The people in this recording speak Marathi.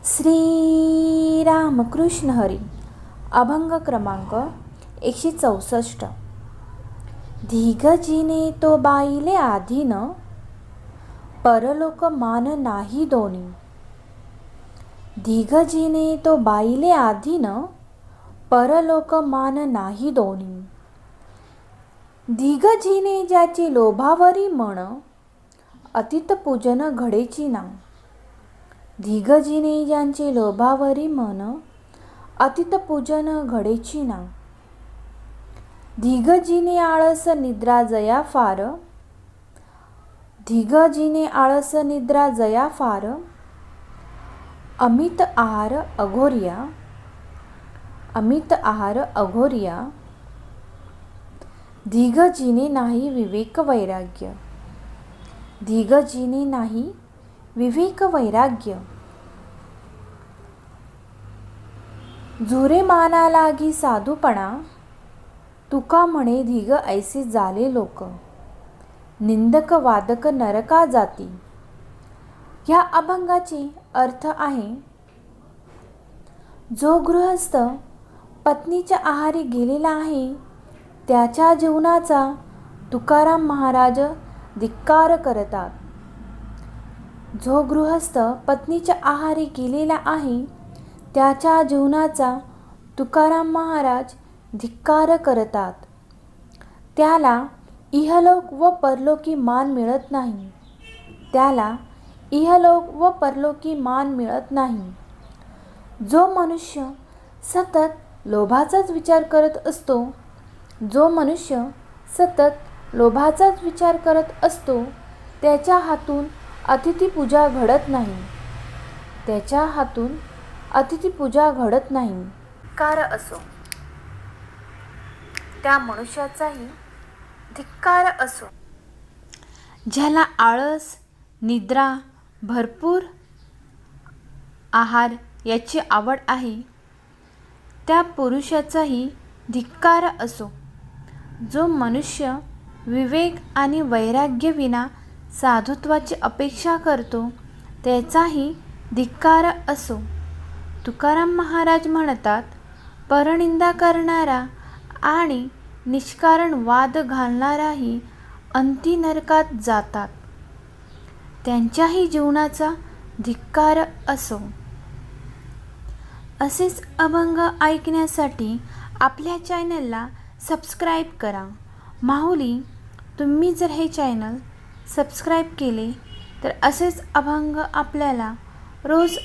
श्री रामकृष्ण हरी. अभंग क्रमांक 164. धिगजीने तो बाईले आधीन, परलोक मान नाही दोनी. धिगजीने तो बाईले आधीन, परलोक मान नाही दोनी. धिगजीने ज्याची लोभावरी मन, अतित पूजन घडेची ना. धिगजीने ज्यांचे लोभावरी मन, अतित पूजन घडेची ना. धिगजीने आळस निद्रा जया फार, धिगजीने आळस निद्रा जया फार. अमित आहार अघोर्या, अमित आहार अघोर्या. धिगजीने नाही विवेक वैराग्य, धिगजीने नाही विवेक वैराग्य. झुरे माना लागी साधूपणा, तुका म्हणे धिग ऐसे झाले लोक. निंदक वादक नरका जाती. ह्या अभंगाचे अर्थ आहे, जो गृहस्थ पत्नीच्या आहारी गेलेला आहे त्याच्या जीवनाचा तुकाराम महाराज धिक्कार करतात. जो गृहस्थ पत्नीच्या आहारी गेलेला आहे त्याच्या जीवनाचा तुकाराम महाराज धिक्कार करतात. त्याला इहलोक व परलोकी मान मिळत नाही, त्याला इहलोक व परलोकी मान मिळत नाही. जो मनुष्य सतत लोभाचाच विचार करत असतो, जो मनुष्य सतत लोभाचाच विचार करत असतो त्याच्या हातून अतिथीपूजा घडत नाही, त्याच्या हातून अतिथीपूजा घडत नाही. धिक्कार असो, त्या मनुष्याचाही धिक्कार असो. ज्याला आळस, निद्रा, भरपूर आहार याची आवड आहे त्या पुरुषाचाही धिक्कार असो. जो मनुष्य विवेक आणि वैराग्य विना साधुत्वाची अपेक्षा करतो त्याचाही धिक्कार असो. तुकाराम महाराज म्हणतात, परनिंदा करणारा आणि निष्कारण वाद घालणाराही अंती नरकात जातात, त्यांच्याही जीवनाचा धिक्कार असो. असेच अभंग ऐकण्यासाठी आपल्या चॅनलला सबस्क्राईब करा. माऊली, तुम्ही जर हे चॅनल सबस्क्राईब केले तर असेच अभंग आपल्याला रोज